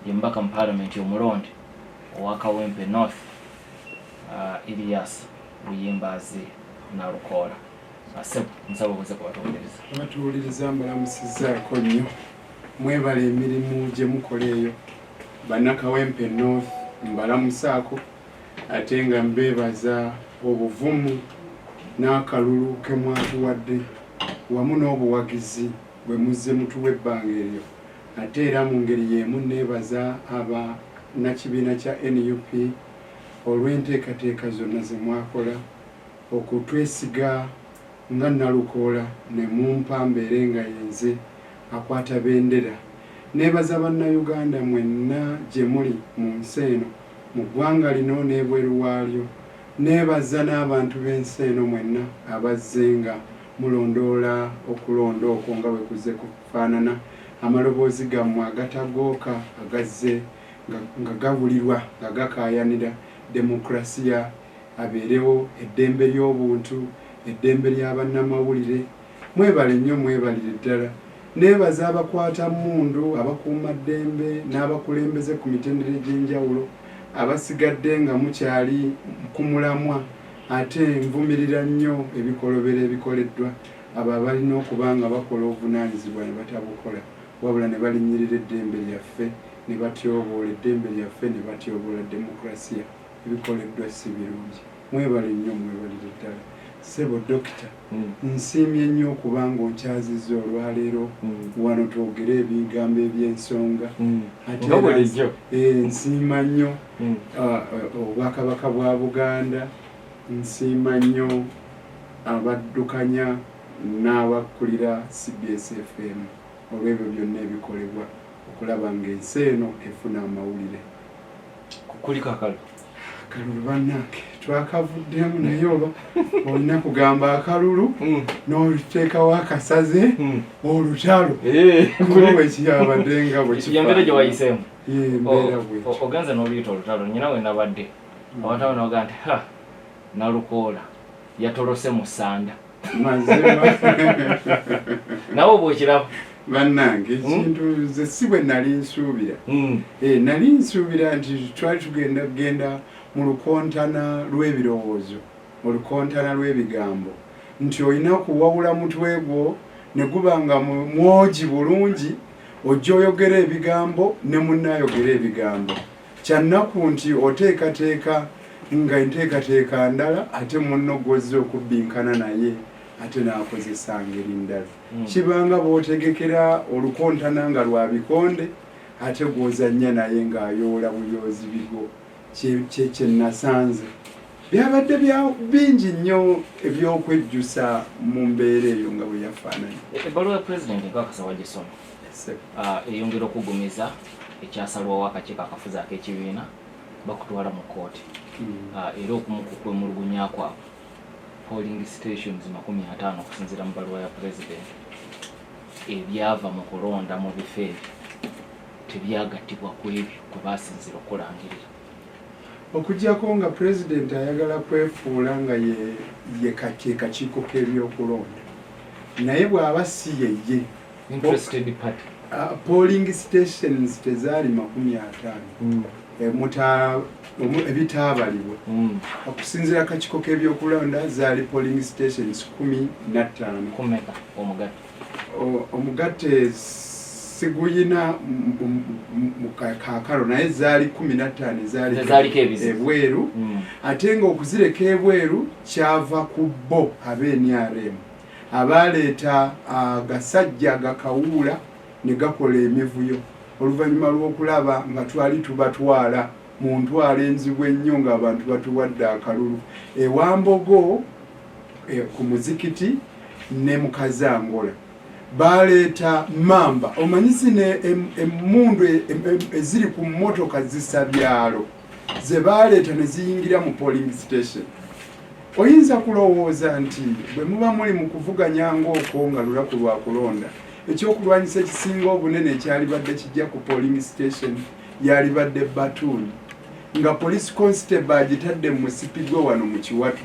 yembaka mu parliament omulonde owa Kawempe North Elias Luyimbazi Nalukola. Nsaba okuze kubatuuliriza. Abatuuliriza mbalamusizzaako nnyo. Mwebale emirimu gye mukola eyo. Bannakawempe North mbalamusaako ate nga mbeebaza obuvumu n'akalulu ke mwatuwadde wamu n'obuwagizi bwe muzze mutuwa ebbanga eryo. Ate era mu ngeri y'emu neebaza abannakibiina kya NUP olw'enteekateeka zonna ze mwakola okutwesiga nga Nalukoola ne mumpa mbeere nga yenze akwata bendera. Neebaza bannayuganda mwenna gye muli mu nsi eno mu ggwanga lino n'ebweru waalyo. Neebaza n'abantu b'ensi eno mwenna abazze nga mulondoola okulonda okwo nga bwe kuzze kufaanana. Amaloboozi gammwe agatagooka agazze nga gawulirwa nga gakaayanira demokrasiya, abeerewo eddembe ly'obuntu, eddembe ly'abannamawulire. Mwebale nnyo, mwebalire ddala. Neebaza abakwata mmundu, abakuuma ddembe n'abakulembeze ku mitendera egy'enjawulo abasigadde nga mukyali ku mulamwa. Ate nvumirira nnyo ebikolobero ebikoleddwa abo abalina okuba nga bakola obuvunaanyizibwa ne batabukola, wabula ne balinyirira eddembe lyaffe, ne batyoboola eddembe lyaffe, ne batyoboola demokrasiya. Ebikoleddwa si birungi. Mwebale nnyo, mwebalire ddala. Ssebo Dokita, nsiimye nnyo okuba ng'onkyazizza olwaleero wano twogere ebigambo eby'ensonga. Ate nsiima nnyo Obwakabaka bwa Buganda, nsiima nnyo abaddukanya n'abakulira CBS FM olw'ebyo byonna ebikolebwa okulaba ng'ensi eno efuna amawulire. Kuliko akalulu bannange twakavuddemu naye oba olina kugamba akalulu n'oluteekawo akasaze olutalo kuba ekiyabadde nga bwe embeera gye wayiseemu embeera bwekyo ogenze n'oluyita olutalo. Nnyina we nabadde awatawo noga nti Nalukoola yatolose mu ssanda mazima nawe oba okiraba bannange ekintu ze si bwe nali nsuubira. Nali nsuubira nti twali tugenda mu lukontana lw'ebirowoozo, olukontana lw'ebigambo, nti olina kuwawula mutwe gwo ne guba nga mwogi bulungi, ojja oyogera ebigambo ne munnaayogera ebigambo. Kyannaku nti oteekateeka nga enteekateeka ndala ate munno gw'ozze okubbinkana naye ate n'akozesa ngeri ndala. Kibanga bw'otegekera olukontana nga lwa bikonde ate gw'ozannya naye ng'ayoola buyoozi bigo. Kye nasanze byabadde bingi nnyo ebyokwejjusa mu mbeera eyo nga bwe yafaananye. Ebbaluwa ya pulezidenti nkakasa wagisoma eyongera okugumiza ekyasalwawo akakiiko akafuzi ak'ekibiina bakutwala mu kooti era okumukwemulugunya kwabwe polling stations 50 okusinziira mu bbaluwa ya pulezidenti. Ebyava mu kulonda mu bifo ebyo tebyagattibwa ku ebyo kwe baasinzira okulangirira. Okuggyako nga pulezidenti ayagala kwefuula nga ye kakiiko k'ebyokulonda, naye bw'aba si yeye interested party. Polling stations tezaali 50 ebitaabalibwa. Okusinziira akakiiko k'ebyokulonda zaali polling stations 15. Omugatte siguyina mu kaakalo naye zaali 15 zaaliko ebweru. Ate nga okuzireka ebweru kyava ku bo ab'NRM abaaleeta agasajja agakawuula ne gakola emivuyo oluvannyuma lw'okulaba nga twali tubatwala mu ntwalo enzibu ennyo ng'abantu batuwadde akalulu ewambogo ku muzikiti ne mu Kazangola. Baleeta mamba omanyisi ne emmundu eziri ku mmotoka zisabyalo ze baleeta ne ziyingira mu polling station. Oyinza kulowooza nti bwe muba muli mu kuvuganya ng'okwo nga lunaku lwa kulonda, ekyokulwanyisa ekisinga obunene ekyalibadde kijja ku polling station yalibadde batuuni, nga police constable agitadde mu musipigwe wano mu Kiwatu,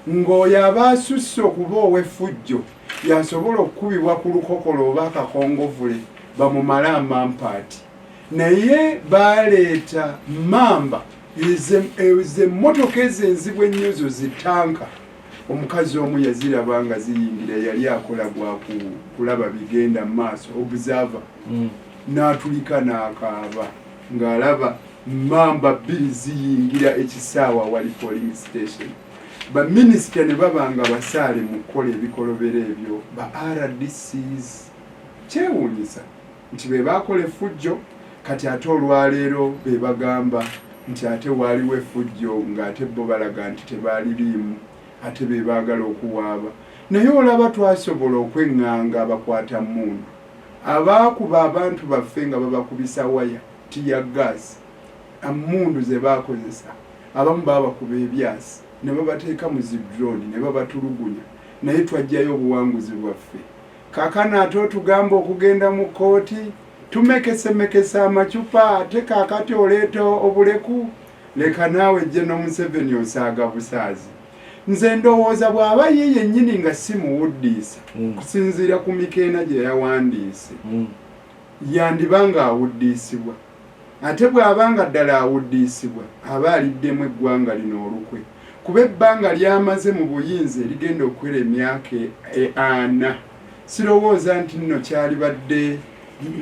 ng'oyo aba asusse okuba ow'effujjo yasobola okukubibwa ku lukokolo oba akakongovule bamumale amampaati naye baleeta mamba emmotoka ezo enzibu ennyo zo zitanka. Omukazi omu yaziraba nga ziyingira, yali akola gwa kulaba bigenda mu maaso observer, n'atulika n'akaaba ng'alaba mamba bbiri ziyingira ekisaawa wali polling station. Baminisita ne baba nga basaale mu kukola ebikolobero ebyo ba RDCs. Kyewuunyisa nti be baakola effujjo, kati ate olwaleero be bagamba nti ate waaliwo effujjo ng'ate bo balaga nti tebaali liimu, ate be baagala okuwaaba. Naye olaba twasobola okweŋŋanga abakwata mmundu abaakuba abantu baffe nga babakubisa waya tiya gaasi, ammundu ze baakozesa, abamu baabakuba ebyasi ne babateeka mu zidroni ne babatulugunya, naye twajjayo obuwanguzi bwaffe. Kaakano ate otugamba okugenda mu kkooti tumekesemekesa amacupa, ate kaakati oleeta obuleku. Leka naawe General Museveni osaaga busaazi. Nze ndowooza bw'aba ye yennyini nga si muwuddiisa kusinziira ku mikeena gye yawandiise, yandiba nga awuddiisibwa. Ate bw'aba nga ddala awuddiisibwa aba aliddemu eggwanga lino olukwe, kuba ebbanga lyamaze mu buyinza erigenda okuwera emyaka 4. Sirowooza nti nno kyalibadde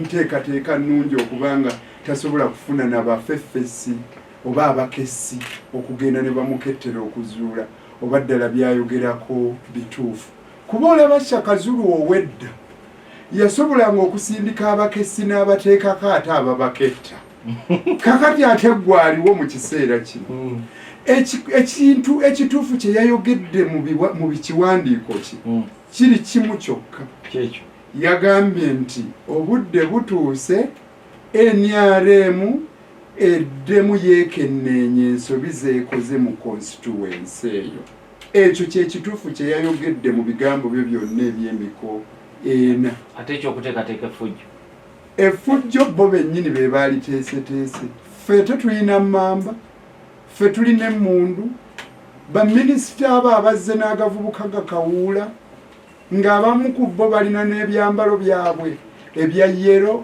nteekateeka nnungi okubanga tasobola kufuna n'abafeffesi oba abakessi okugenda ne bamukettera okuzuula oba ddala byayogerako bituufu. Kuba olaba Shaka Zulu ow'edda yasobolanga okusindika abakessi n'abateekako ate ababaketta. Kakati ate gwaliwo mu kiseera kino. Ekintu ekituufu kye yayogedde mu bikiwandiiko kye kiri kimu kyokka. Yagambye nti obudde butuuse NRM eddemu yeekenneenye ensobi zeekoze mu constituency eyo. Ekyo kye kituufu kye yayogedde mu bigambo bye byonna eby'emiko 4. Ate ekyokuteekateeka effujjo. Effujjo bo bennyini be baaliteeseteese. Ffe tetulina mmamba, ffe tulina emmundu. Baminisita abo abazze n'agavubuka gakawuula ng'abamu ku bo balina n'ebyambalo byabwe ebya yero.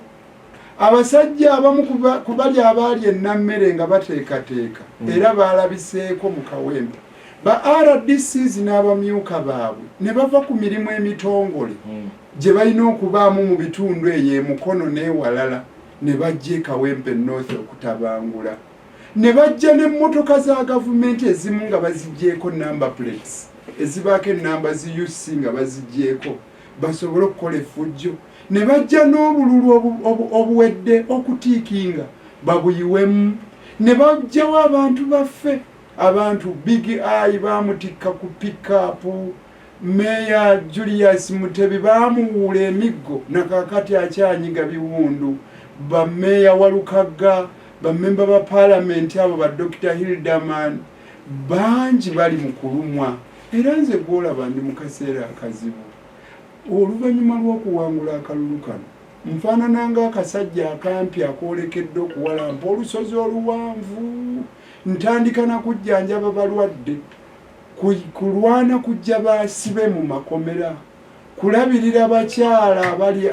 Abasajja abamu ku bali abaali ennammere nga bateekateeka era baalabiseeko mu kawempe. Ba RDCs n'abamyuka baabwe ne bava ku mirimu emitongole gye balina okubaamu mu bitundu eyo emukono n'ewalala ne bajja e Kawempe North okutabangula. Ne bajja n'emmotoka za gavumenti ezimu nga baziggyeko number plates, ezibaako ennamba zi UC nga baziggyeko basobole okukola effujjo. Ne bajja n'obululu obuwedde okutiikinga babuyiwemu. Ne bajjawo abantu baffe, abantu Big Eye baamutikka ku pikapu, Meya Julius Mutebi baamuwuula emiggo nakakati akyanyiga biwundu, bameya Walukagga, bamemba ba palamenti abo ba Dr. Hildaman bangi bali mu kulumwa. Era nze gwolaba ndi mu kaseera akazibu. Oluvannyuma lw'okuwangula akalulu kano nfaanana ng'akasajja akampi akoolekedde okuwalampa olusozi oluwanvu. Ntandika na kujjanjaba balwadde, kulwana kujja baasibe mu makomera, kulabirira bakyala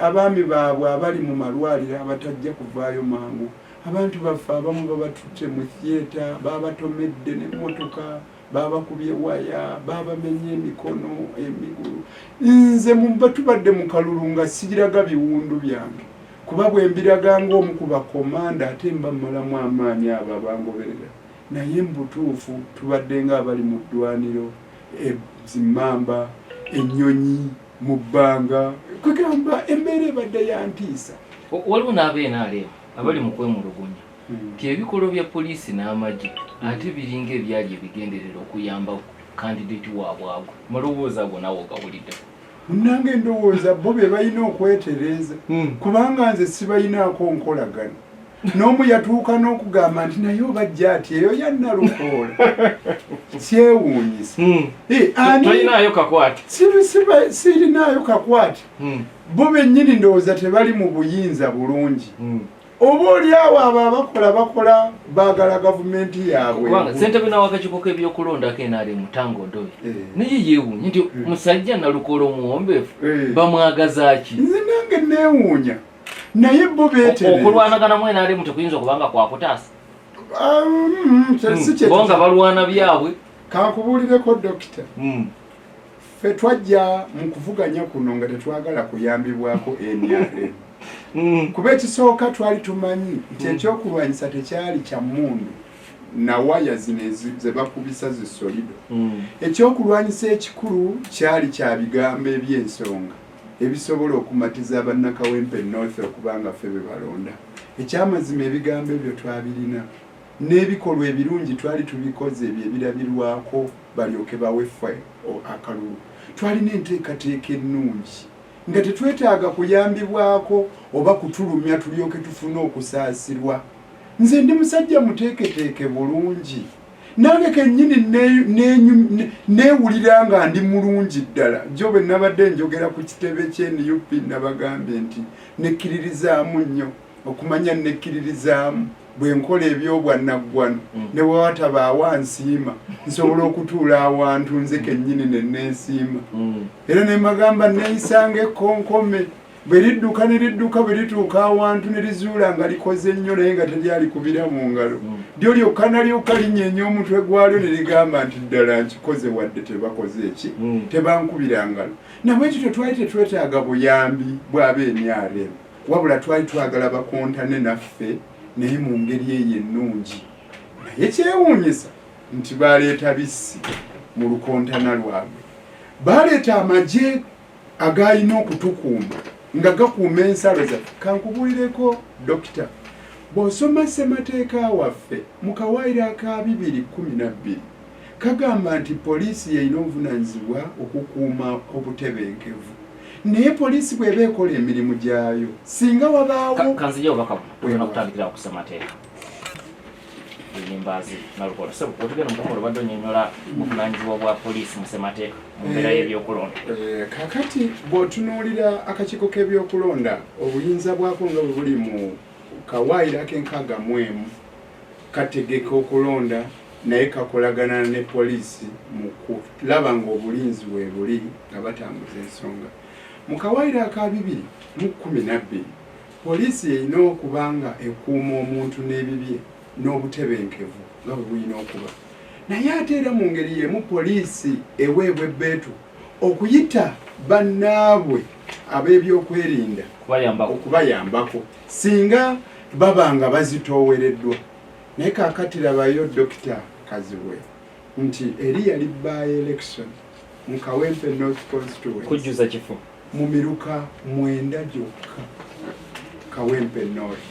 abaami baabwe abali mu malwaliro abatajja kuvaayo mangu. Abantu baffe abamu babatutte mu theatre, babatomedde n'emmotoka, babakubye waya, babamenye emikono, emigulu. Nze tubadde mu kalulu nga siraga biwundu byange, kuba bwe mbiraga ng'omu ku bakomanda ate mba mmalamu amaanyi abo abangoberera. Naye mbutuufu tubadde ng'abali mu ddwaniro, zimmamba, ennyonyi mu bbanga, kugamba embeera ebadde yantiisa. Waliwo n'abeena abali mu kwemulugunya nti ebikolo bya poliisi n'amagye ate biringa ebyali ebigenderera okuyamba kandidati waabwe ago. Malowooza ago naawe ogawulidde? Nange ndowooza bo be balina okwetereeza kubanga nze sibalinaako nkolagana. N'omu yatuuka n'okugamba nti naye obajja ati eyo yannalukoola. Kyewuunyisa. Tolinaayo kakwate? Sirinaayo kakwate. Bo bennyini ndowooza tebali mu buyinza bulungi. Oba oliawo abo bakola baagala gavumenti yaabwe. Kubanga ssentebe n'awakakiiko k'ebyokulondako NRM Tango Ndoye naye yeewuunya nti musajja nalukoola omuwombeefu bamwagaza ki? Nze nange neewuunya naye bo beetereza okulwanagana mwena ali mutekuyinza okubanga kwakutaasa bonga balwana byabwe. Kankubuulireko dokita, ffe twajja mu kuvuganya kuno nga tetwagala kuyambibwako NRM. Kuba ekisooka twali tumanyi nti ekyokulwanyisa tekyali kya mmundu na waya zino ze bakubisa zisolido. Ekyokulwanyisa ekikulu kyali kya bigambo eby'ensonga ebisobola okumatiza bannakawempe North okubanga ffe be balonda. Ekyamazima ebigambo ebyo twabirina n'ebikolwa ebirungi twali tubikoze ebyo ebirabirwako balyoke baweffe akalulu. Twalina enteekateeka ennungi nga tetwetaaga kuyambibwako oba kutulumya tulyoke tufune okusaasirwa. Nze ndi musajja muteeketeeke bulungi, nange kennyini neewulira nga ndi mulungi ddala. Jo bwe nabadde njogera ku kitebe ky'NUP nabagambye nti nekkiririzaamu nnyo okumanya nekkiririzaamu bwe nkola ebyobwannaggwano ne bwe watabaawo ansiima nsobola okutuula awantu nze kennyini ne neesiima. Era ne magamba neeyisanga ekkonkome bwe lidduka ne lidduka bwe lituuka awantu ne lizuula nga likoze nnyo naye nga teryali kubira mu ngalo. Lyo lyokka nalyoka linyeenya omutwe gwalyo ne ligamba nti ddala nkikoze wadde tebakoze eki tebankubira ngalo. Nabwe ekyo twali tetwetaaga buyambi bw'abeNRM, wabula twali twagala bakontane naffe naye mu ngeri eyo ennungi. Naye kyewuunyisa nti baleeta bissi mu lukontana lwabwe, baleeta amagye agaalina okutukuuma nga gakuuma ensalo zaffe. Kankubuulireko dokita, bw'osoma ssemateeka waffe mu kawaayiro aka 2012 kagamba nti poliisi yeyina obuvunaanyizibwa okukuuma obutebenkevu. Naye poliisi bw'eba ekola emirimu gyayo singa wabaawo kanzija obaka tulina kutandikira ku ssemateeka enyimbazi nalukola so otugenda mukakolo badde onyonyola obuvunaanyizibwa bwa poliisi mu ssemateeka mu mbeera y'ebyokulonda. Kakati bw'otunuulira akakiiko k'ebyokulonda obuyinza bwako nga bwe buli mu kawaayiro ak'enkaaga mu emu kategeka okulonda naye kakolagana ne poliisi mu kulaba ng'obulinzi bwe buli nga batambuza ensonga. Mu kawaayiro aka 2012 poliisi erina okuba nga ekuuma omuntu n'ebibye n'obutebenkevu nga bwe bulina okuba. Naye ate era mu ngeri y'emu poliisi eweebwa ebbeetu okuyita bannaabwe ab'ebyokwerinda okubayambako singa baba nga bazitoowereddwa. Naye kaakati labayo Dokita Kazibwe nti eri yali by-election mu Kawempe North Constituency kujjuza kifo mu miruka 9 gyokka Kawempe North.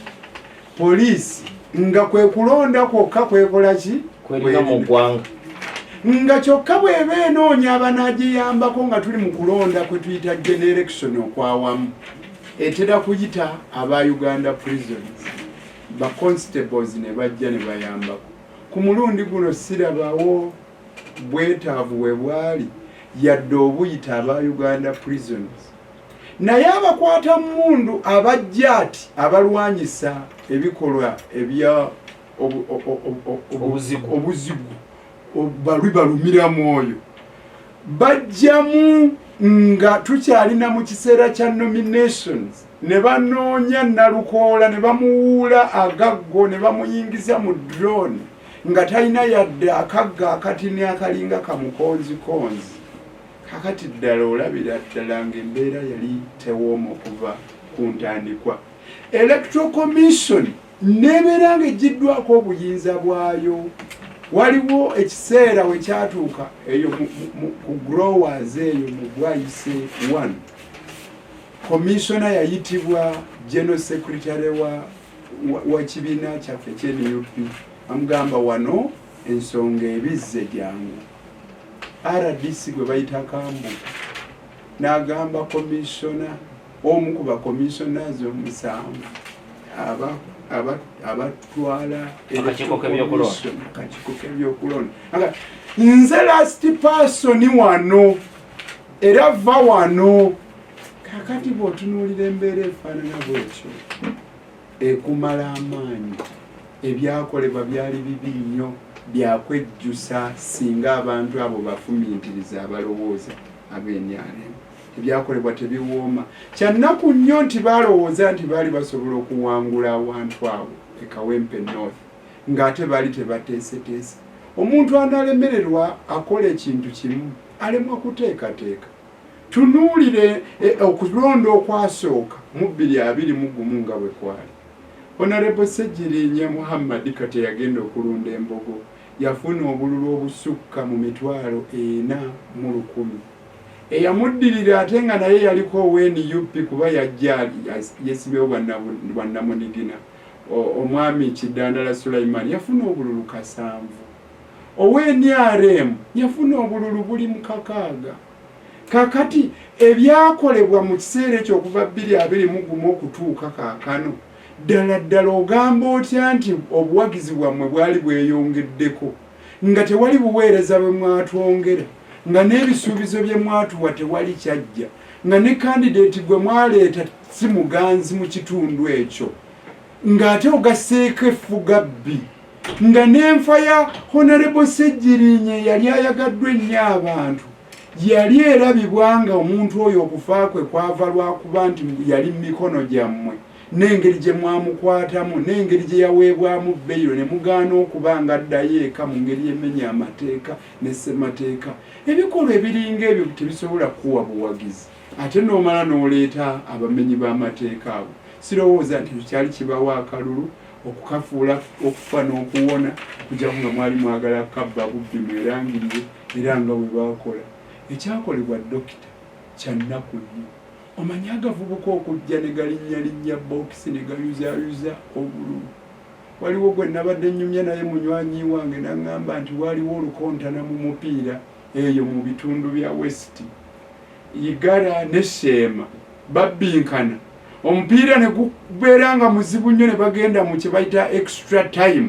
Poliisi nga kwe kulonda kwokka kwekola ki? Kweringa mu ggwanga. Nga kyokka bw'eba enoonya abanaagiyambako nga tuli mu kulonda kwe tuyita general election okwawamu etera kuyita aba Uganda prisons. Ba constables ne bajja ne bayambako. Ku mulundi guno sirabawo bwetaavu we bwali yadde obuyita aba Uganda prisons. Naye abakwata mmundu abajja ati abalwanyisa ebikolwa ebya obuzigu balumira mwoyo bajjamu nga tukyalina mu kiseera kya nominations ne banoonya nalukoola ne bamuwuula agaggo ne bamuyingiza mu drone nga talina yadde akagga akatini akalinga kamukonzikonzi. Kakati ddala olabira ddala ng'embeera yali tewooma okuva ku ntandikwa. Electoral Commission nebeera ng'eggiddwako obuyinza bwayo. Waliwo ekiseera we kyatuuka eyo ku growers eyo mu Bwayise 1 commissioner yayitibwa general secretary wa kibiina kyaffe ky'NUP amugamba wano ensonga ebizze jangu. RDC gwe bayita Kambu n'agamba commissioner omu ku ba commissioners omusanvu abatwala akakiiko k'ebyokulonda. Nze last person wano era va wano. Kakati bw'otunuulira embeera efaanana bwekyo ekumala amaanyi. Ebyakolebwa byali bibi nnyo byakwejjusa singa abantu abo bafumiitiriza abalowooza ab'eNRM. ebyakolebwa tebiwooma. Kyannaku nnyo nti balowooza nti baali basobola okuwangula abantu abo e Kawempe North ng'ate baali tebateeseteese. Omuntu analemererwa akola ekintu kimu alemwa kuteekateeka. Tunuulire okulonda okwasooka mu 2021 nga bwe kwali. Honorable Ssejjirinya Muhammad kati yagenda okulunda embogo yafuna obululu obusukka mu 40,000. Eyamuddirira ate nga naye yaliko WNUP kuba yajja yesibewo bwannamunigina omwami Kidandala Sulaiman yafuna obululu 7. ONRM yafuna obululu buli mu 6. Kakati ebyakolebwa mu kiseera ekyo okuva 2021 okutuuka kaakano ddala ogamba otya nti obuwagizi bwammwe bwali bweyongeddeko nga tewali buweereza bwe mwatwongera nga n'ebisuubizo bye mwatuwa tewali kyajja nga ne kandidate gwe mwaleeta si muganzi mu kitundu ekyo ng'ate ogasseeko effuga bbi nga n'enfa ya Honorable Ssejjirinya yali ayagaddwa ennyo abantu yali erabibwa nga omuntu oyo okufa kwe kwava lwakuba nti yali mu mikono gyammwe n'engeri gye mwamukwatamu n'engeri gye yaweebwamu beyiro ne mugaana okuba nga addayo eka mu ngeri emenya amateeka ne ssemateeka. Ebikolwa ebiringa ebyo tebisobola kuwa buwagizi ate n'omala n'oleeta abamenyi b'amateeka abo. Sirowooza nti kyali kibawa akalulu okukafuula okufa n'okuwona kujja nga mwali mwagala kabba bubbi mwerangirire era nga bwe baakola. Ekyakolebwa dokita kyannaku nnyo. Omanyi agavubuka okujja ne galinnya bokisi ne gayuzayuza obululu. Waliwo gwe nabadde nnyumya naye munywanyi wange n'aŋŋamba nti waliwo olukontana mu mupiira eyo mu bitundu bya West. Igara ne Sheema babbinkana. Omupiira ne gubeera nga muzibu nnyo ne bagenda mu kye bayita extra time.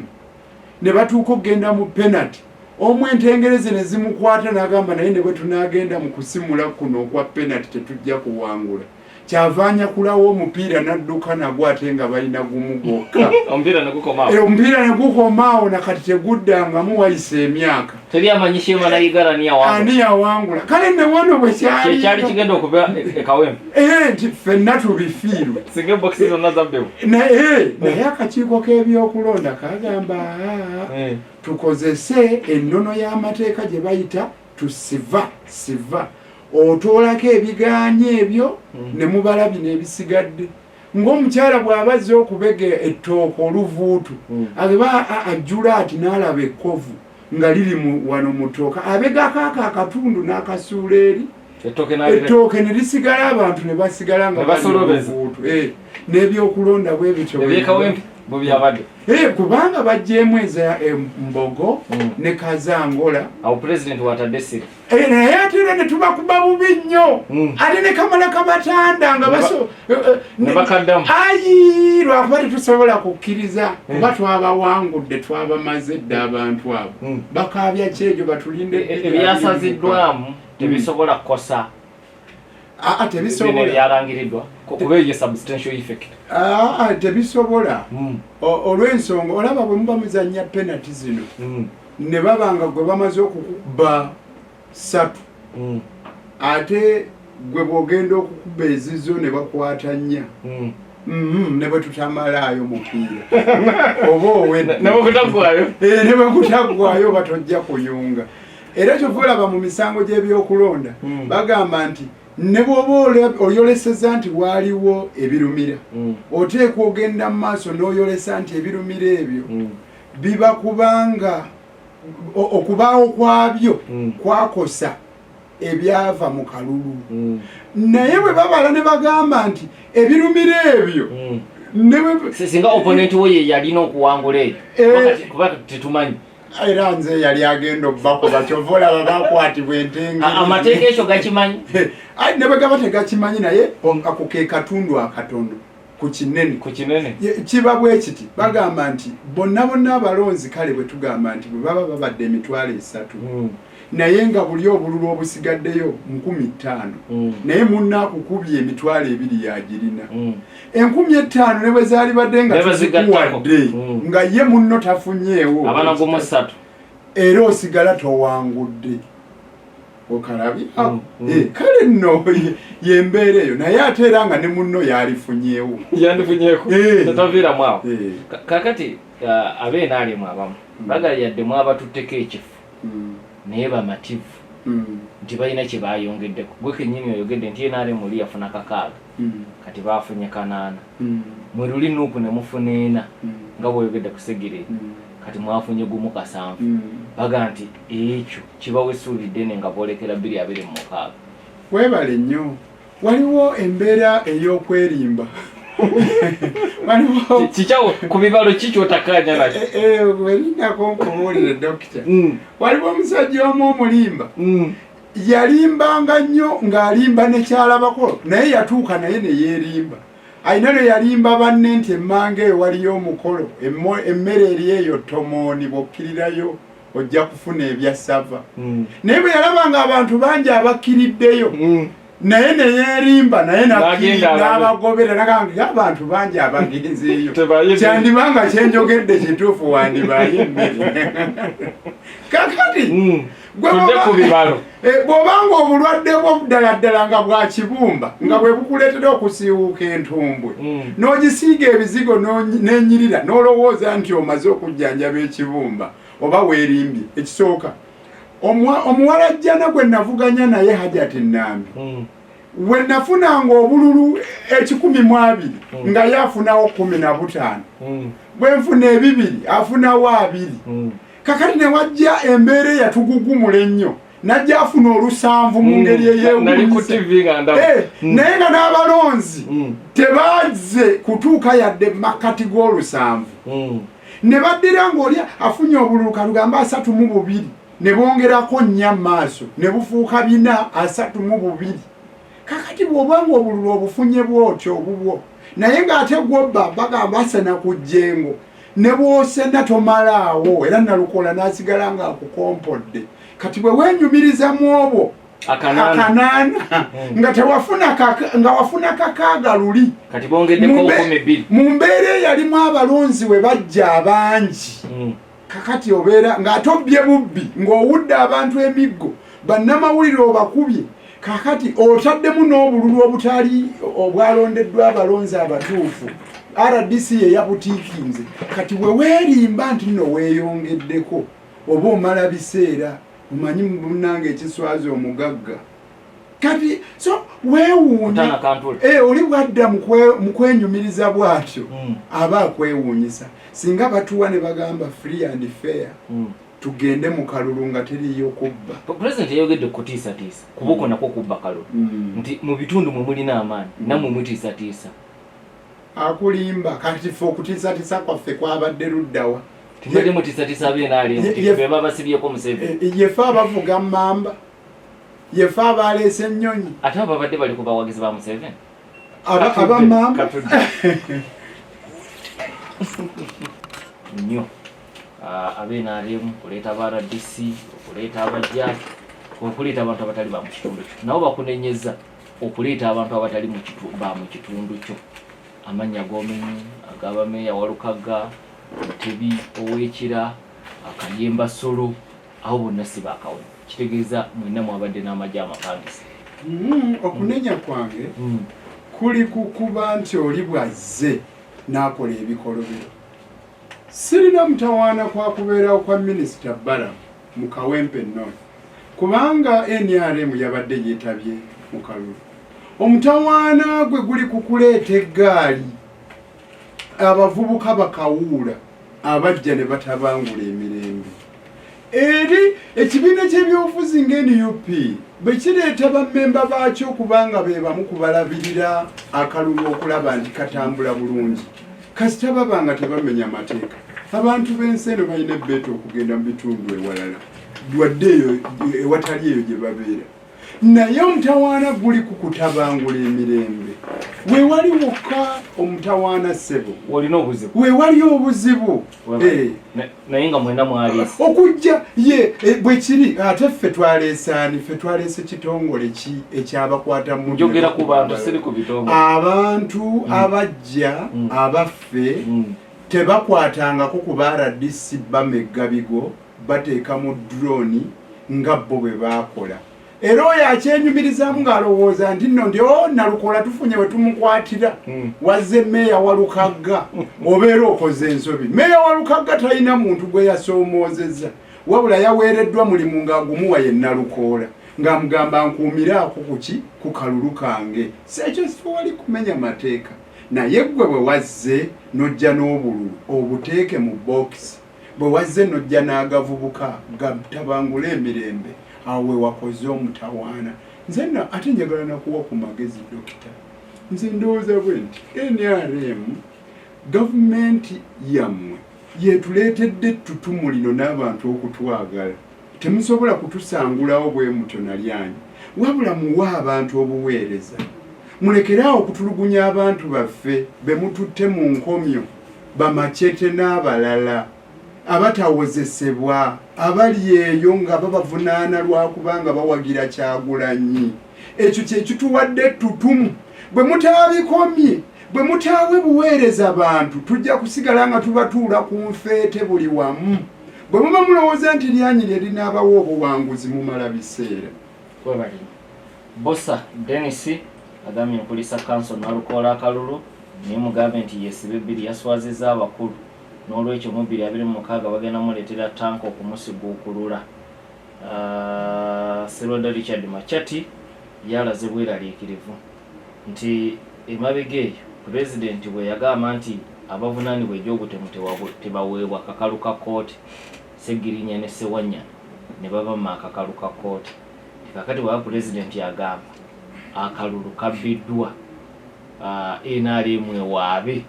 Ne batuuka okugenda mu penalty. Omu entengereze ne zimukwata n'agamba naye ne bwe tunaagenda mu kusimula kuno okwa penalty tetujja kuwangula. Kyavaanya kulawo omupiira n'adduka nagwo ate nga balina gumu gwokka. Omupiira ne gukomaawo. Omupiira ne gukomaawo na kati teguddangamu wayise emyaka. Teri amanyi Sheema n'ayigala ni yawangula. Ani yawangula. Kale ne wano bwe kyali. Kyali kigenda okuba e Kawempe. Nti ffenna tubifiirwe. Singa bokisi zonna zabbewo. Naye akakiiko k'ebyokulonda kagamba tukozese ennono y'amateeka gye bayita tusiva. Otoolako ebigaanye ebyo ne mubalabye n'ebisigadde. Ng'omukyala bw'abazze okubega ettooka oluvuutu aba ajjula ati n'alaba ekkovu nga liri wano mu ttooka abegako akatundu n'akasuula eri ettooke ne lisigala abantu ne basigala nga baluvuutu n'ebyokulonda bwe bityo kubanga bajjeemu eza embogo ne kazangola awo president watadde naye ate era ne tubakuba bubi nnyo ate ne kamala kabatanda nga ayi lwakuba tetusobola kukkiriza kuba twabawangudde twabamaze dde abantu abo bakaabya kyegyo batulinde ebyasaziddwamu tebisobola kukosa tebisobola byalangiriddwa kuba eyo substantial effect tebisobola olw'ensonga olaba bwe muba muzannya penalty zino ne babanga gwe bamaze okukuba 3 ate gwe bw'ogenda okukuba ezizo ne bakwata 4 ne bwe tutamalaayo mupiira oba ne bwe kutaggwayo batojja kuyunga. Era kyova olaba mu misango gy'ebyokulonda bagamba nti ne bw'oba oyoleseza nti waaliwo ebirumira oteekwa ogenda mu maaso n'oyolesa nti ebirumira ebyo biba kubanga okubaawo kwabyo kwakosa ebyava mu kalulu. Naye bwe babala ne bagamba nti ebirumira ebyo singa opponent wo ye yalina okuwangula eyo kuba tetumanyi era nze yali agenda obbakuba kyova olaba bakwatibwa entenge amateeka ekyo gakimanyi ne bwe gaba tegakimanyi naye ako ke katundu akatono ku kinene kiba bwe kiti bagamba nti bonna abalonzi kale bwe tugamba nti bwe baba babadde emitwalo 3 naye nga buli obululu obusigaddeyo 50,000 naye munnaakukubye emitwalo 2 yagirina 50,000 ne bwe zaali badde nga tuzikuwadde nga ye munno tafunyeewo abanagumu 3 era osigala towangudde. okalabi kale nno yembeera eyo naye ate era nga ne munno yalifunyeewo tataviiramu awo kakati abeenaalimu abamu bagala yaddemu abatutteko ekifu naye bamativu nti balina kye bayongeddeko gwe kennyini oyogedde nti enaalimu oli yafuna 6 kati baafunye 8 mwe luli nuupu ne mufuna 4 nga bw'oyogedde kusegere kati mwafunye gumu 7 baga nti ekyo kibawe essuubi ddene nga boolekera 226 weebale nnyo waliwo embeera ey'okwerimba kikyawo ku bibalo kikyotakaanya nakyo welinako nkubuulire dokita waliwo omusajja omu omulimba yalimbanga nnyo ng'alimba nekyalabako naye yatuuka naye neyeerimba ayina lwe yalimba banne nti emmanga eyo waliyo omukolo emmere eri eyo tomooni bw'okkirirayo ojja kufuna ebyasava naye bwe yalabanga abantu bangi abakkiriddeyo naye neyeerimba naye n'abagobera nagange abantu bangi abagenzeeyo kyandibanga kyenjogedde kituufu wandibaayo emmere kakati bw'obanga obulwadde bwo ddala ddala nga bwa kibumba nga bwe bukuleetera okusiiwuuka entumbwe n'ogisiiga ebizigo n'enyirira n'olowooza nti omaze okujjanjaba ekibumba oba weerimbye ekisooka omuwalajjana gwe navuganya naye Hajati Nnambi we nafunanga obululu 120 nga ye afunawo 15 bwe nfuna 2 afunawo 2 kakati ne wajja embeera yatugugumula ennyo najja afuna 7 mu ngeri eyewuunyisa naye nga n'abalonzi tebazze kutuuka yadde makkati g'7 ne baddira ng'oli afunye obululu kalugamba 32 ne bongerako 4 maaso ne bufuuka 432 kakati bw'obanga obululu obufunye bwotyo obubwo naye ng'ate gwobba bagamba asena ku jjengo ne bw'osena tomalaawo era nalukola n'asigala ng'akukompodde kati bwe weenyumiriza mu obwo akanaana nga wafuna 6 luli kati bongeddeko 12 mu mbeera eyalimu abalonzi we bajja abangi kakati obeera ng'atobye bubbi ng'owudde abantu emiggo bannamawulire obakubye kakati otaddemu n'obululu obutali obwalondeddwa abalonzi abatuufu RDC ye yabutiikinze kati we weerimba nti nno weeyongeddeko oba omala biseera omanyi munnange ekiswazi omugagga kati so weewuunya oli bwadda mu kwenyumiriza bw'atyo aba akwewuunyisa singa batuwa ne bagamba free and fair tugende mu kalulu nga teriyo kubba president yayogedde kutiisatiisa kubuko nakwo kubba kalulu nti mu bitundu mwe mulina amaanyi nammwe mutiisatiisa akulimba kati fe okutiisatiisa kwaffe kwabadde luddawa tibadde mutiisatiisa beenaalimu babasibyeko Museveni yefe abavuga mamba yefe abaleese ennyonyi ate abo babadde bali ku bawagizi ba Museveni abamamba nnyo abeenaalimu okuleeta aba RDC okuleeta abajjaaki okuleeta abantu abatali ba mu kitundu kyo nabo bakunenyeza okuleeta abantu abatali ba mu kitundu kyo amannya g'omenyi agabameeya Walukagga Mutebi Owekira Akayemba Solo aho bonna si baakawona kitegeeza mwenna mwabadde n'amagye amapangisa okunenya kwange kuli kukuba nti oli bwazze n'akola ebikolobero sirina mutawaana kwakubeerawo kwa minisita Bala mu Kawempe North kubanga NRM yabadde yeetabye mu kalulu omutawaana gwe guli kukuleeta eggaali abavubuka bakawuula abajja ne batabangula emirembe eri ekibiina ky'ebyobufuzi ng'NUP bwe kireeta bammemba baakyo okubanga be bamu kubalabirira akalulu okulaba nti katambula bulungi kasita babanga tebamenya mateeka abantu b'ensi eno balina ebbeeta okugenda mu bitundu ewalala dwadde eyo ewatali eyo gye babeera naye omutawaana guli kukutabangula emirembe weewali wokka omutawaana ssebo olina obuzibu weewali obuzibu naye nga mwena mwaliisa okujja ye bwe kiri ate ffe twaleesaani ffe twaleese kitongole ki ekyabakwata mu njogera ku bantu siri ku bitongole abantu abajja abaffe tebakwatangako ku RDC bamegga bigo bateeka mu drone nga bo bwe baakola era oyo akyenyumirizamu ng'alowooza nti nno ndi Nalukoola tufunye we tumukwatira wazze mmeeya wa Lukagga obeera okoze ensobi. Mmeeya wa Lukagga talina muntu gwe yasoomoozezza wabula yaweereddwa mulimu ng'agumuwa ye Nalukoola ng'amugamba nkuumiraako kuki ku kalulu kange. Sekyo siwali kumenya mateeka naye gwe bwe wazze n'ojja n'obululu obuteeke mu bookisi bwe wazze n'ojja n'agavubuka gatabangula emirembe awo we wakoze omutawaana. Nze ate njagala nakuwa ku magezi dokita. Nze ndowooza bwe nti NRM gavumenti yammwe yeetuleetedde ettutumu lino n'abantu okutwagala. Temusobola kutusangulawo bwe mutyo nalyanyi wabula muwe abantu obuweereza. Mulekeraawo okutulugunya abantu baffe be mututte mu nkomyo bamacete n'abalala abatawozesebwa abali eyo nga babavunaana lwakubanga bawagira Kyagulanyi. Ekyo kye kituwadde ettutumu. Bwe mutaabikomye bwe mutaawe buweereza abantu tujja kusigala nga tubatuula ku nfeete buli wamu. Bwe muba mulowooza nti lyanyi lye linaabawo obuwanguzi mumala biseera. Bossa Dennis agambye Police Council Nalukoola akalulu naye mugambe nti yesibe bbiri yaswazizza abakulu n'olwekyo mu 2026 bagenda muleetera tanka okumusiguukulula. Seroda Richard Machati yalaze bweraliikirivu nti emabega eyo pulezidenti bwe yagamba nti abavunaanibwa egy'obutemu tebaweebwa akakalu ka kkooti Ssegirinya ne Ssewanyana ne babamma akakalu ka kkooti. Kakati bwaba pulezidenti agamba akalulu kabbiddwa NRM ewaabe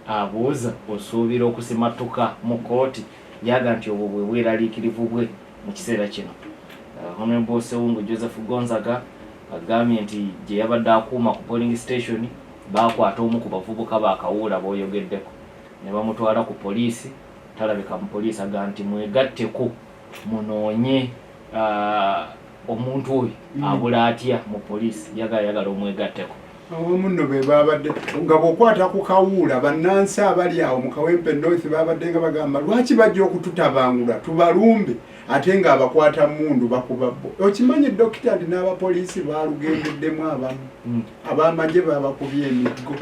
abuuza osuubira okusimatuka mu kkooti yaga nti obwo bwe bweraliikirivu bwe mu kiseera kino. Honorable Sewungu Joseph Gonzaga agambye nti gye yabadde akuuma ku polling station baakwata omu ku bavubuka baakawuula b'oyogeddeko ne bamutwala ku poliisi. Talabika mu poliisi aga nti mwegatteko munoonye omuntu oyo abula atya mu poliisi yagala omwegatteko. Awamu nno be baabadde nga bw'okwata ku kawuula bannansi abali awo mu Kawempe North baabadde nga bagamba lwaki bajja okututabangula tubalumbe ate ng'abakwata mundu bakuba bo. Okimanyi dokita nti n'abapoliisi baalugendeddemu abamu ab'amagye baabakubye emiggo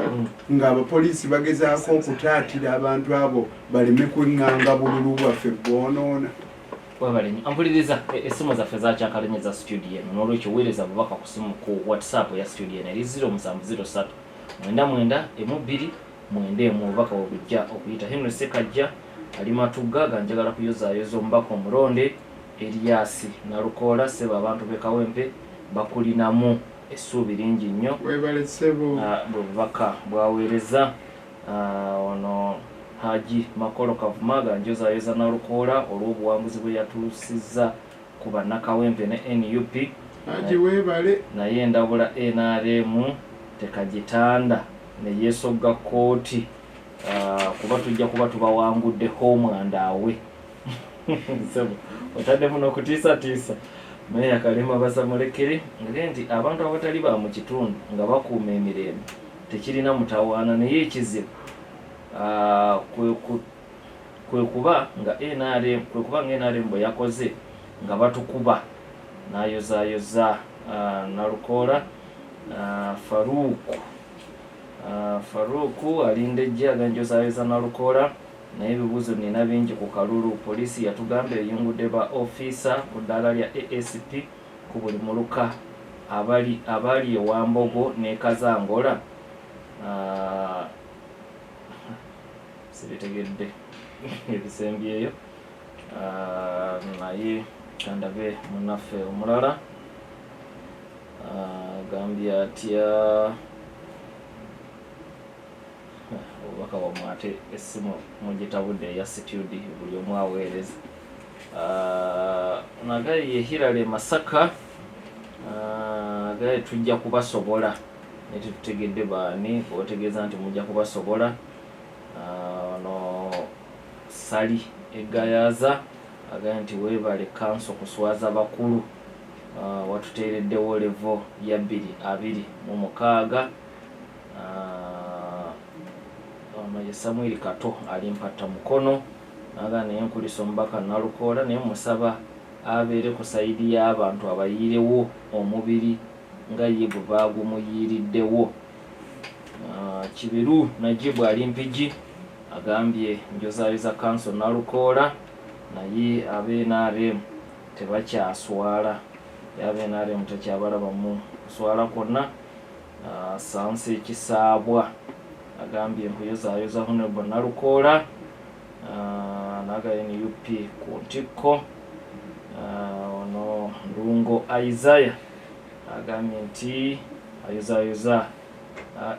ng'abapoliisi bagezaako okutaatira abantu abo baleme kwenganga bululu bwaffe bwonoona. Ampuliriza essimu zaffe zakyakalemye za studio eno n'olwekyo weereza bubaka ku simu ku WhatsApp ya studio eno eri 0703 99 2 obubaka obujja okuyita. Henry Sekajja ali Matugga ganjagala kuyozaayoza omubaka omulonde Elias Nalukoola ssebo abantu b'e Kawempe bakulinamu essuubi lingi nnyo. Weebale ssebo. Bubaka bwaweereza ono Haji Makolo Kavumaga njozaayoza Nalukoola olw'obuwanguzi bwe yatuusizza ku bannakawempe ne NUP. Haji weebale. Naye ndabula NRM tekagitanda ne yeesogga kkooti kuba tujja kuba tubawanguddeho omwandaawe. Otaddemu n'okutiisatiisa Meeya Kalema Basamulekere nti abantu abatali ba mu kitundu nga bakuuma emirembe tekirina mutawaana naye ekizibu kwe kuba nga NRM bwe yakoze nga batukuba n'ayozaayoza Nalukoola. Faruku alindejje aganjozaayoza Nalukoola naye ebibuuzo nina bingi ku kalulu. Poliisi yatugamba eyungudde ba officer ku ddaala lya ASP ku buli muluka abali ewambogo ne Kazangola. Sibitegedde ebisembyeyo naye kandabe munaffe omulala gambye atya obubaka bwamwate essimu mugitabudde eya situdi buli omu aweereza. Nagaye ye Hilary Masaka agaye tujja kubasobola naye tetutegedde baani otegeeza nti mujja kubasobola. Ono Sali Egayaza agaye nti weebale kanso kuswaza bakulu watuteereddewo levo ya 226. Ono ye Samuel Kato ali mpatta mukono naga naye nkulisa omubaka Nalukoola naye musaba abeere ku sayidi y'abantu abayiirewo omubiri nga ye bwe baagumuyiiriddewo. Kibiru Najibu ali Mpigi agambye njozaayoza kanso Nalukoola naye ab'NRM tebakyaswala, ab'NRM tekyabalaba mu kuswala kwonna. Sanse Kisaabwa agambye nkuyozaayoza Honorable Nalukoola naga NUP ku ntikko. Ono Ndungo Isaiah agambye nti ayozaayoza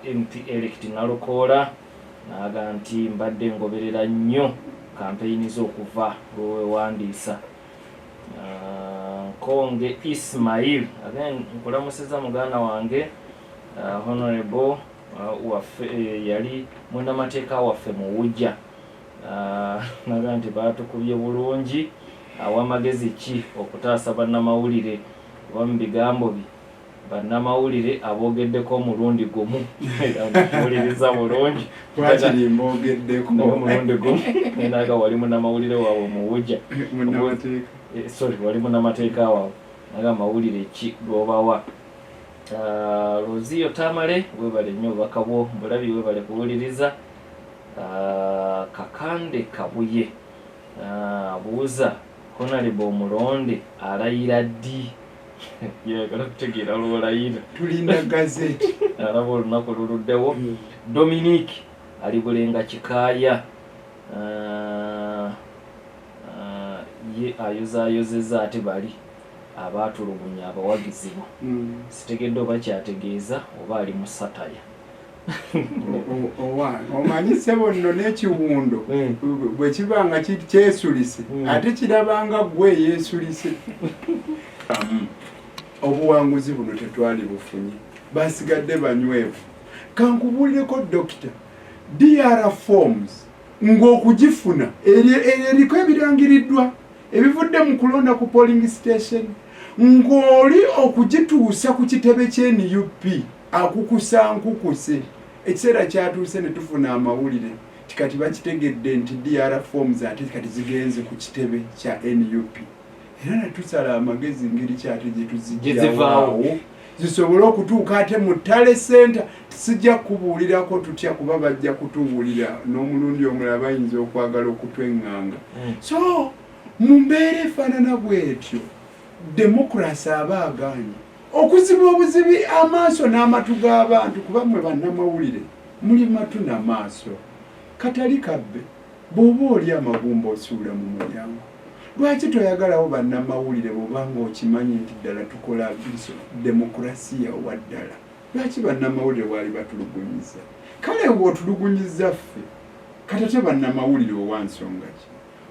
MP elect Nalukoola naga nti mbadde ngoberera nnyo kampeyini z'okuva lwewewandiisa. Nkonge Ismail again nkulamusiza muganda wange Honorable waffe yali munnamateeka waffe mu Wujja naga nti baatukubye bulungi awamagezi ki okutaasa bannamawulire kuba mu bigambo bye bannamawulire aboogeddeko omulundi gumu mpuliriza bulungi wakiri mboogeddeko omulundi gumu naga wali munnamawulire waabwe mu Wujja wali munnamateeka waabwe naga mawulire ki lwobawa. Rozio Tamale webale nnyo obubaka bwo mbulabi webale kuwuliriza. Kakande Kabuye abuuza Honorable Omulonde alayira ddi? Yagala kutegeera lw'olayira. Tulina gazeti alaba olunaku luluddewo. Dominique ali Bulenga Kikaaya ye ayozaayozeza ate bali abaatulugunya abawagizi bo. Sitegedde oba kyategeeza oba ali mu sataya. Omanyi ssebo nno n'ekiwundo bwe kibanga kyesulise ate kirabanga gwe yeesulise. Obuwanguzi buno tetwali bufunye, basigadde banywevu. Kankubulireko Dokita, DR forms ng'okugifuna eriko ebirangiriddwa ebivudde mu kulonda ku polling station, ng'oli okugituusa ku kitebe ky'NUP akukusa nkukuse. Ekiseera kyatuuse ne tufuna amawulire kati bakitegedde nti DR forms ate kati zigenze ku kitebe kya NUP. Era netusala amagezi ngeri kyate gye tuziggyawaawo zisobole okutuuka ate mu Ttale Center. Sijja kubuulirako tutya kuba bajja kutubuulira n'omulundi omulala bayinza okwagala okutweŋŋanga. So mu mbeera efaanana bw'etyo demokrasi aba agaanye okuziba obuzibi amaaso n'amatu g'abantu kuba mmwe bannamawulire muli matu n'amaaso. Katali kabbe bw'oba oli amagumba osuula mu mulyango. Lwaki toyagalawo bannamawulire bw'obanga okimanyi nti ddala tukola demokrasiya owa ddala? Lwaki bannamawulire waali batulugunyiza? Kale bw'otulugunyiza ffe kati ate bannamawulire owa nsonga ki?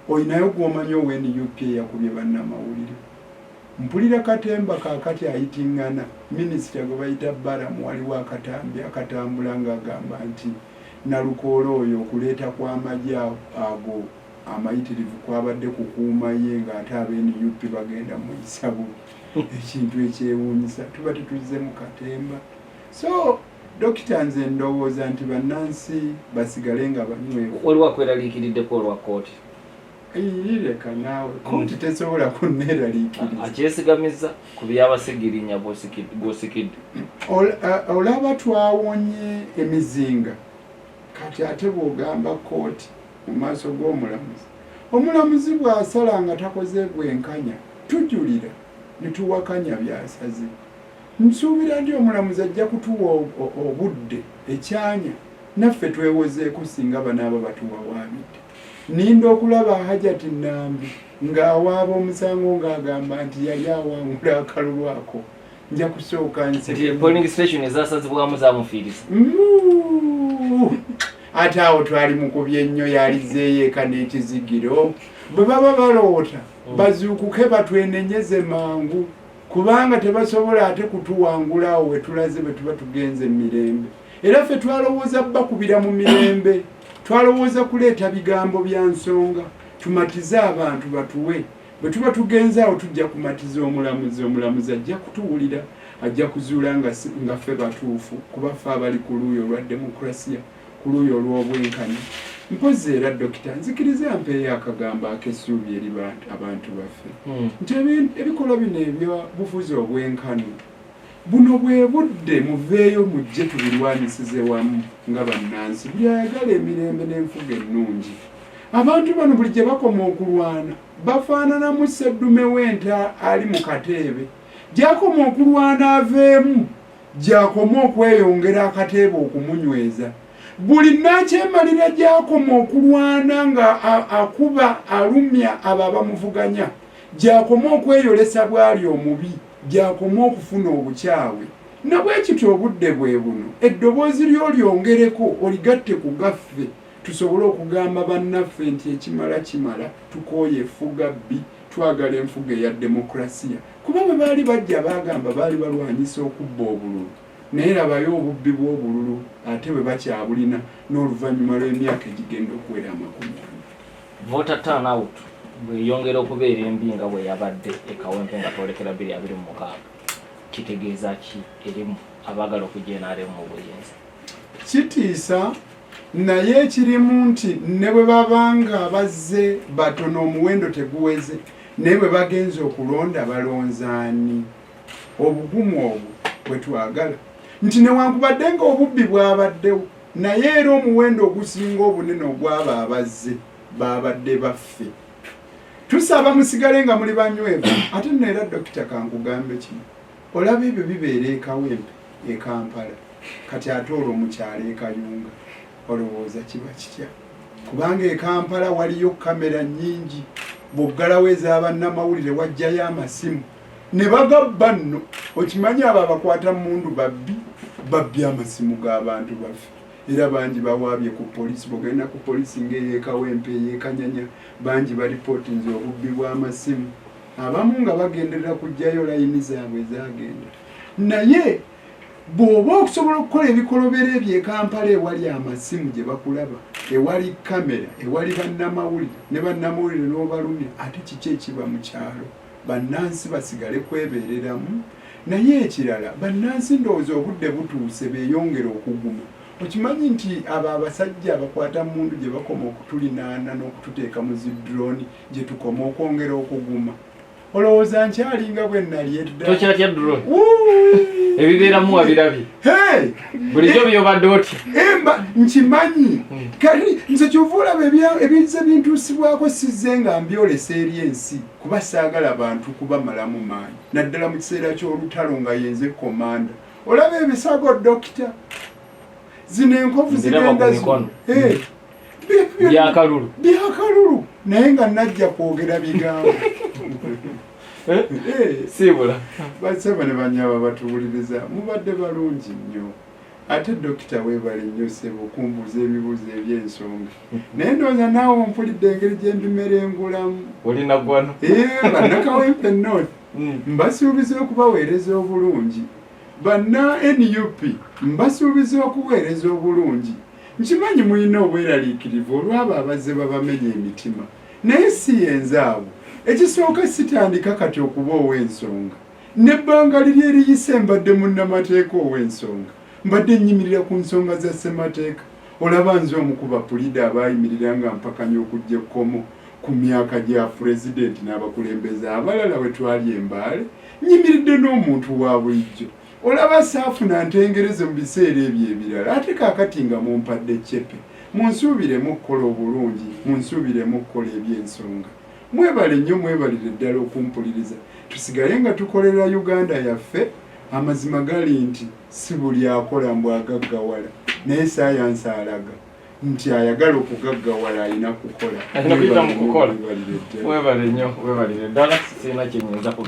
Olinayo gw'omanyi owa NUP eyakubye bannamawulire? Mpulira Katemba kaakati ayitingana minisita gwe bayita Balamu waliwo akatambi akatambula ng'agamba nti Nalukoola oyo okuleeta kw'amagye ago amayitirivu kwabadde kukuuma ye ng'ate ab'NUP bagenda mu isabu. Ekintu ekyewuunyisa tuba tetuzze mu Katemba. So Dokita nze ndowooza nti bannansi basigale nga banywevu. Waliwo akweraliikiriddeko olwa kooti? Leka naawe kooti tesobola kunneeraliikiriza. Akyesigamiza ku byabasigirinya bw'osikidde. Olaba twawonye emizinga kati ate bw'ogamba kooti mu maaso g'omulamuzi. Omulamuzi bw'asala nga takoze bwenkanya tujulira ne tuwakanya byasaze. Nsuubira nti omulamuzi ajja kutuwa obudde ekyanya naffe twewozeeko singa banaaba batuwawaabidde. Ninda okulaba Hajati Nambi ng'awaaba omusango ng'agamba nti yali awangula akalulu ako. Nja kusooka nti polling station ezasazibwamu zamufiiriza. Ate awo twali mukubye nnyo yalizeeyo eka n'ekizigiro. Bwe baba baloota bazuukuke batwenenyeze mangu kubanga tebasobola ate kutuwangula awo we tulaze bwe tuba tugenze mirembe. Era ffe twalowooza bakubira mu mirembe. Twalowooza kuleeta bigambo bya nsonga tumatize abantu batuwe. Bwe tuba tugenze awo tujja kumatiza omulamuzi. Omulamuzi ajja kutuwulira, ajja kuzuula nga ffe batuufu kuba ffe abali ku luuyi olwa demokrasiya, ku luuyi olw'obwenkanya mpozi era dokita nzikiriza mpeeyo akagambo ak'essuubi eri abantu baffe nti ebikolwa bino ebyobufuzi obwenkano buno bwe budde muveeyo mujje tubirwanisize wamu nga bannansi buli ayagala emirembe n'enfuga ennungi. Abantu bano buli gye bakoma okulwana bafaananamu sseddume w'ente ali mu kateebe, gy'akoma okulwana aveemu, gy'akoma okweyongera akateebe okumunyweza. Buli nakyemalira gy'akoma okulwana nga akuba alumya abo abamuvuganya, gy'akoma okweyolesa bwali omubi, gy'akoma okufuna obukyawe. Na bwe kityo obudde bwe buno eddoboozi ly'olyongereko oligatte ku gaffe tusobole okugamba bannaffe nti ekimala kimala, tukooye effuga bbi, twagala enfuga eya demokrasiya. Kuba bwe baali bajja baagamba baali balwanyisa okubba obululu, naye labayo obubbi bw'obululu ate bwe bakyabulina n'oluvannyuma lw'emyaka egigenda okuwera 40. Voter turnout bweyongera okubeera embi nga bwe yabadde e Kawempe nga twolekera 2026 kitegeeza ki erimu abaagala okujja NRM mu buyinza? Kitiisa, naye ekirimu nti ne bwe babanga bazze batono omuwendo teguweze, naye bwe bagenze okulonda balonzaani obugumu obwo bwe twagala nti newankubadde nga obubbi bwabaddewo, naye era omuwendo ogusinga obunene ogwabo abazze babadde baffe. Tusaba musigale nga muli banywevu. Ate neera dokita kankugambe kino, olaba ebyo bibeera e Kawempe, e Kampala, kati ate olwo mukyalo e Kayunga olowooza kiba kitya? Kubanga e Kampala waliyo kamera nnyingi, bw'oggalawo ez'abannamawulire wajjayo amasimu ne bagabba nno. Okimanyi abo abakwata mundu babbi amasimu g'abantu baffe, era bangi bawaabye ku poliisi. Bw'ogenda ku poliisi ng'ey'e Kawempe, ey'e Kanyanya, bangi baripootinze obubbi bw'amasimu, abamu nga bagenderera kujjayo layini zaabwe ezagenda. Naye bw'oba okusobola okukola ebikolobero ebyo e Kampala ewali amasimu gye bakulaba, ewali kamera, ewali bannamawulire, ne bannamawulire n'obalumya, ate kiki ekiba mu kyalo? Bannansi basigale kwebeereramu. Naye ekirala, bannansi ndowooza obudde butuuse beeyongera okuguma. Okimanyi nti abo abasajja abakwata mundu gye bakoma okutulinaana n'okututeeka mu zidrooni gye tukoma okwongera okuguma, olowooza nkyalinga bwe nali edda? Tokyatya drone ebibeeramu wabirabye bulijjo byobadde oti? Nkimanyi kati nze kyova olaba ebize bintuusibwako sizze nga mbyolesa eri ensi, kuba saagala bantu kubamalamu maanyi, naddala mu kiseera ky'olutalo nga yenze komanda. Olaba ebisago dokita, zino enkovu zigenda byakalulu, naye nga najja kwogera bigambo sibula. Basaba ne banyaba batuwuliriza, mubadde balungi nnyo. Ate dokita weebale nnyo ssebo okumbuuza ebibuuzo eby'ensonga, naye ndowooza naawe ompulidde engeri gye mbimerengulamu. Olina gwano bannakawempe North mbasuubiza okubaweereza obulungi, banna NUP mbasuubiza okuweereza obulungi. Nkimanyi mulina obweraliikirivu olwabo abazze babamenya emitima, naye si yenze abo. Ekisooka sitandika kati okuba ow'ensonga, n'ebbanga liri eriyise mbadde munnamateeka ow'ensonga, mbadde nnyimirira ku nsonga za ssemateeka. Olaba nze omukuba pulida abaayimirira nga mpakanya okujja ekkomo ku myaka gya pulezidenti n'abakulembeze abalala bwe twali e Mbale, nnyimiridde n'omuntu wa bulijjo. Olaba saafuna ntengereze mu biseera ebyo ebirala, ate kaakati nga mumpadde ccepe. Munsuubiremu okukola obulungi, munsuubiremu okukola eby'ensonga. Mwebale nnyo, mwebalire ddala okumpuliriza. Tusigale nga tukolera Uganda yaffe. Amazima gali nti si buli akola mbu agaggawala, naye saayansi alaga nti ayagala okugaggawala alina kukola. Mwebale nnyo, mwebalire ddala, sirina kye nnyinza